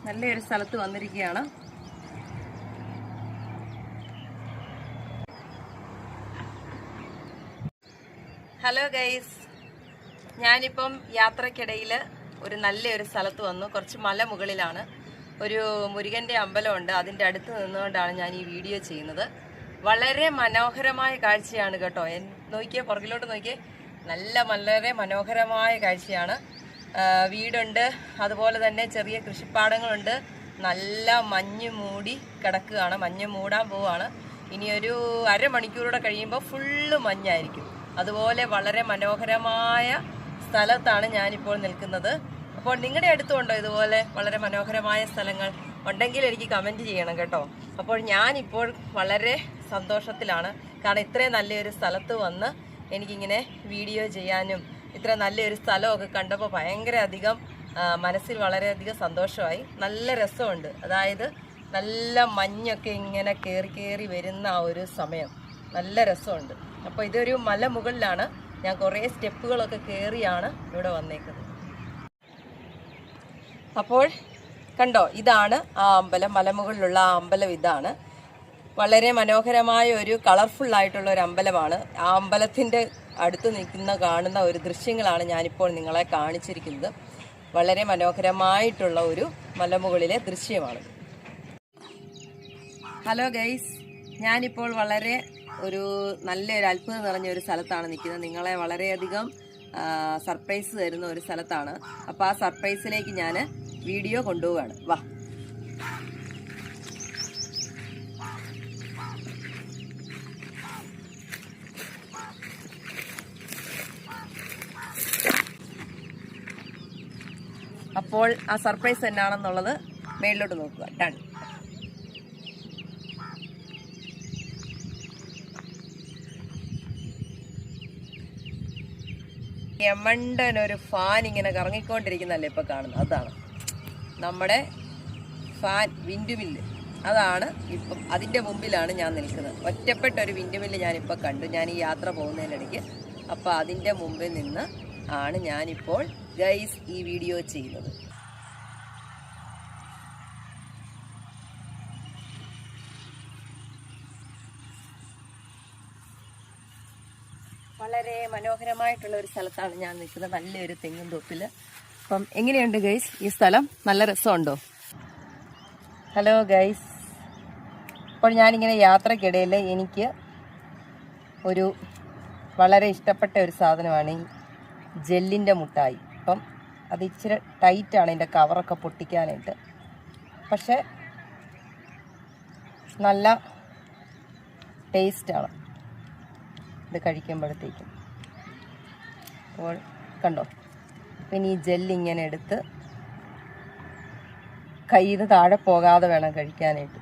നല്ലൊരു സ്ഥലത്ത് വന്നിരിക്കുകയാണ്. ഹലോ ഗൈസ്, ഞാനിപ്പം യാത്രക്കിടയിൽ ഒരു നല്ലൊരു സ്ഥലത്ത് വന്നു. കുറച്ച് മലമുകളിലാണ് ഒരു മുരുകൻ്റെ അമ്പലമുണ്ട്. അതിൻ്റെ അടുത്ത് നിന്നുകൊണ്ടാണ് ഞാൻ ഈ വീഡിയോ ചെയ്യുന്നത്. വളരെ മനോഹരമായ കാഴ്ചയാണ് കേട്ടോ. നോക്കിയേ, പുറകിലോട്ട് നോക്കിയേ, വളരെ മനോഹരമായ കാഴ്ചയാണ്. വീടുണ്ട്, അതുപോലെ തന്നെ ചെറിയ കൃഷിപ്പാടങ്ങളുണ്ട്. നല്ല മഞ്ഞ് മൂടി കിടക്കുകയാണ്. മഞ്ഞ് മൂടാൻ പോവുകയാണ്. ഇനി ഒരു അരമണിക്കൂറൂടെ കഴിയുമ്പോൾ ഫുള്ള് മഞ്ഞായിരിക്കും. അതുപോലെ വളരെ മനോഹരമായ സ്ഥലത്താണ് ഞാനിപ്പോൾ നിൽക്കുന്നത്. അപ്പോൾ നിങ്ങളുടെ അടുത്തുണ്ടോ ഇതുപോലെ വളരെ മനോഹരമായ സ്ഥലങ്ങൾ? ഉണ്ടെങ്കിൽ എനിക്ക് കമൻറ്റ് ചെയ്യണം കേട്ടോ. അപ്പോൾ ഞാനിപ്പോൾ വളരെ സന്തോഷത്തിലാണ്. കാരണം ഇത്രയും നല്ലൊരു സ്ഥലത്ത് വന്ന് എനിക്കിങ്ങനെ വീഡിയോ ചെയ്യാനും ഇത്ര നല്ലൊരു സ്ഥലമൊക്കെ കണ്ടപ്പോൾ ഭയങ്കര അധികം മനസ്സിൽ വളരെയധികം സന്തോഷമായി. നല്ല രസമുണ്ട്. അതായത് നല്ല മഞ്ഞൊക്കെ ഇങ്ങനെ കയറി വരുന്ന ആ ഒരു സമയം നല്ല രസമുണ്ട്. അപ്പോൾ ഇതൊരു മലമുകളിലാണ്. ഞാൻ കുറേ സ്റ്റെപ്പുകളൊക്കെ കയറിയാണ് ഇവിടെ വന്നേക്കുന്നത്. അപ്പോൾ കണ്ടോ, ഇതാണ് ആ അമ്പലം. മലമുകളിലുള്ള ആ അമ്പലം ഇതാണ്. വളരെ മനോഹരമായ ഒരു കളർഫുള്ളായിട്ടുള്ള ഒരു അമ്പലമാണ്. ആ അമ്പലത്തിൻ്റെ അടുത്ത് കാണുന്ന ഒരു ദൃശ്യങ്ങളാണ് ഞാനിപ്പോൾ നിങ്ങളെ കാണിച്ചിരിക്കുന്നത്. വളരെ മനോഹരമായിട്ടുള്ള ഒരു മലമുകളിലെ ദൃശ്യമാണ്. ഹലോ ഗൈസ്, ഞാനിപ്പോൾ വളരെ നല്ലൊരു അത്ഭുതം നിറഞ്ഞ ഒരു സ്ഥലത്താണ് നിൽക്കുന്നത്. നിങ്ങളെ വളരെയധികം സർപ്രൈസ് തരുന്ന ഒരു സ്ഥലത്താണ്. അപ്പോൾ ആ സർപ്രൈസിലേക്ക് ഞാൻ വീഡിയോ കൊണ്ടുപോവുകയാണ്. വാ. അപ്പോൾ ആ സർപ്രൈസ് എന്നാണെന്നുള്ളത് മേളിലോട്ട് നോക്കുക. ഡൺ. യമണ്ടൻ ഒരു ഫാൻ ഇങ്ങനെ കറങ്ങിക്കൊണ്ടിരിക്കുന്നതല്ലേ ഇപ്പൊ കാണുന്നത്? അതാണ് നമ്മുടെ ഫാൻ, വിൻഡ് മില്ല്. അതാണ് ഇപ്പം അതിൻ്റെ മുമ്പിലാണ് ഞാൻ നിൽക്കുന്നത്. ഒറ്റപ്പെട്ട ഒരു വിൻഡ് മില്ല് ഞാനിപ്പോൾ കണ്ടു, ഞാൻ ഈ യാത്ര പോകുന്നതിനിടയ്ക്ക്. അപ്പോൾ അതിൻ്റെ മുമ്പിൽ നിന്ന് ആണ് ഞാനിപ്പോൾ ഗൈസ് ഈ വീഡിയോ ചെയ്യുന്നത്. വളരെ മനോഹരമായിട്ടുള്ള ഒരു സ്ഥലത്താണ് ഞാൻ നിൽക്കുന്നത്, നല്ലൊരു തെങ്ങും തോപ്പിൽ. അപ്പം എങ്ങനെയുണ്ട് ഗൈസ് ഈ സ്ഥലം? നല്ല രസമുണ്ടോ? ഹലോ ഗൈസ്, അപ്പോൾ ഞാനിങ്ങനെ യാത്രക്കിടയിൽ എനിക്ക് ഒരു വളരെ ഇഷ്ടപ്പെട്ട ഒരു സാധനമാണ് ഈ ജെല്ലിൻ്റെ മുട്ടായി. അപ്പം അത് ഇച്ചിരി ടൈറ്റാണ്, ഇതിൻ്റെ കവറൊക്കെ പൊട്ടിക്കാനായിട്ട്. പക്ഷേ നല്ല ടേസ്റ്റാണ് ഇത് കഴിക്കുമ്പോഴത്തേക്കും. അപ്പോൾ കണ്ടോ, പിന്നെ ഈ ജെല്ലിങ്ങനെ എടുത്ത് കയ്യിൽ നിന്ന് താഴെ പോകാതെ വേണം കഴിക്കാനായിട്ട്.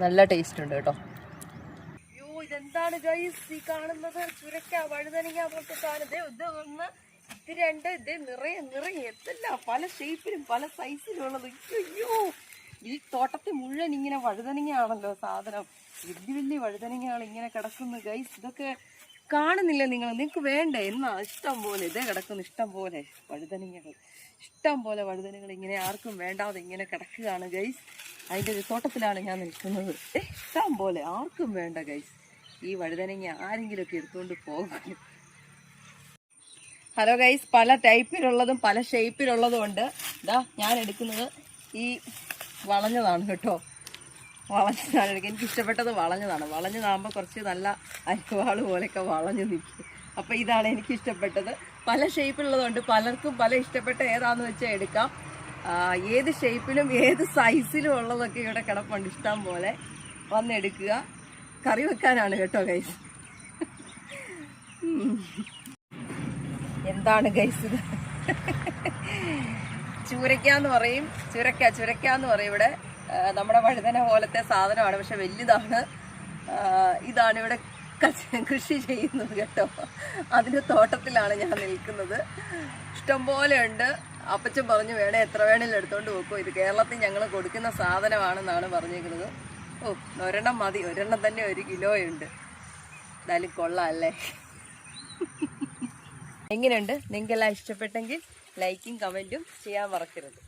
നല്ല ടേസ്റ്റ് ഉണ്ട് കേട്ടോ. അയ്യോ, ഇതെന്താണ് ഗൈസ് ഈ കാണുന്നത്? ചുരക്ക, വഴുതനങ്ങ പോലത്തെ സാധനം. ഇത് ഒന്ന്, ഇത് രണ്ട്, ഇത് നിറയെ എന്തെല്ലാം പല ഷേപ്പിലും പല സൈസിലും ഉള്ളത്. അയ്യോ, ഈ തോട്ടത്തിൽ മുഴുവൻ ഇങ്ങനെ വഴുതനങ്ങയാണല്ലോ സാധനം. വലിയ വഴുതനങ്ങയാണ് ഇങ്ങനെ കിടക്കുന്നു ഗൈസ്. ഇതൊക്കെ കാണുന്നില്ല നിങ്ങൾക്ക് വേണ്ടേ? എന്നാ ഇഷ്ടം പോലെ ഇതേ കിടക്കുന്നു, ഇഷ്ടം പോലെ വഴുതനങ്ങകൾ, ഇഷ്ടം പോലെ വഴുതനങ്ങൾ ഇങ്ങനെ ആർക്കും വേണ്ടാതെ ഇങ്ങനെ കിടക്കുകയാണ് ഗൈസ്. അതിൻ്റെ ഒരു തോട്ടത്തിലാണ് ഞാൻ നിൽക്കുന്നത്. ഇഷ്ടം പോലെ, ആർക്കും വേണ്ട ഗൈസ് ഈ വഴുതനങ്ങ. ആരെങ്കിലുമൊക്കെ എടുത്തുകൊണ്ട് പോകും. ഹലോ ഗൈസ്, പല ടൈപ്പിലുള്ളതും പല ഷേപ്പിലുള്ളതും ഉണ്ട്. ഇതാ ഞാൻ എടുക്കുന്നത് ഈ വളഞ്ഞതാണ് കേട്ടോ. വളഞ്ഞതാണ് എടുക്കുക. എനിക്ക് ഇഷ്ടപ്പെട്ടത് വളഞ്ഞതാണ്. വളഞ്ഞതാകുമ്പോൾ കുറച്ച് നല്ല അരിവാള് പോലെയൊക്കെ വളഞ്ഞു നിൽക്കും. അപ്പോൾ ഇതാണ് എനിക്ക് ഇഷ്ടപ്പെട്ടത്. പല ഷേപ്പിലുള്ളതുണ്ട്, പലർക്കും പല ഇഷ്ടപ്പെട്ട ഏതാണെന്ന് വെച്ചാൽ എടുക്കാം. ഏത് ഷേപ്പിലും ഏത് സൈസിലും ഉള്ളതൊക്കെ ഇവിടെ കിടപ്പുണ്ട് ഇഷ്ടം പോലെ. വന്നെടുക്കുക. കറി വെക്കാനാണ് കേട്ടോ ഗൈസ്. എന്താണ് ഗൈസ് ഇത്? ചൂരയ്ക്കാന്ന് പറയും, ചുരക്കാന്ന് പറയും ഇവിടെ. നമ്മുടെ വഴുതന പോലത്തെ സാധനമാണ്, പക്ഷെ വലുതാണ്. ഇതാണ് ഇവിടെ കൃഷി ചെയ്യുന്നത് കേട്ടോ. അതിൻ്റെ തോട്ടത്തിലാണ് ഞാൻ നിൽക്കുന്നത്. ഇഷ്ടംപോലെ ഉണ്ട്. അപ്പച്ചൻ പറഞ്ഞു വേണേ എത്ര വേണേലും എടുത്തോണ്ട് പോക്കോ, ഇത് കേരളത്തിൽ ഞങ്ങൾ കൊടുക്കുന്ന സാധനമാണെന്നാണ് പറഞ്ഞേക്കുന്നത്. ഓ, ഒരെണ്ണം മതി, ഒരെണ്ണം തന്നെ 1 കിലോ ഉണ്ട്. എന്തായാലും കൊള്ളാം അല്ലേ? എങ്ങനെയുണ്ട്? നിങ്ങൾക്കെല്ലാം ഇഷ്ടപ്പെട്ടെങ്കിൽ ലൈക്കും കമൻറ്റും ചെയ്യാൻ മറക്കരുത്.